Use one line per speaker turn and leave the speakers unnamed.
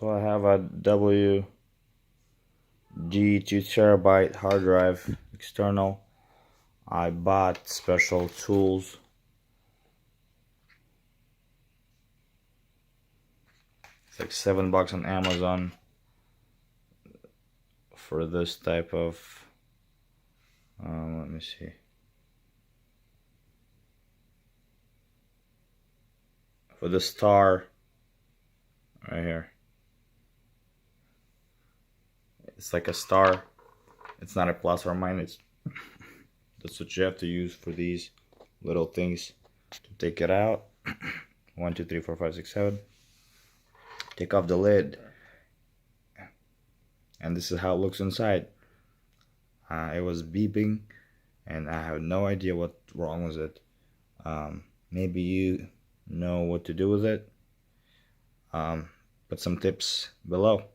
So I have a WD 2TB hard drive external. I bought special tools. It's like $7 on Amazon for this type of let me see, for the star right here. It's like a star. It's not a plus or minus. That's what you have to use for these little things to take it out. 1, 2, 3, 4, 5, 6, 7. Take off the lid, and this is how it looks inside. It was beeping, and I have no idea what wrong with it. Maybe you know what to do with it. Put some tips below.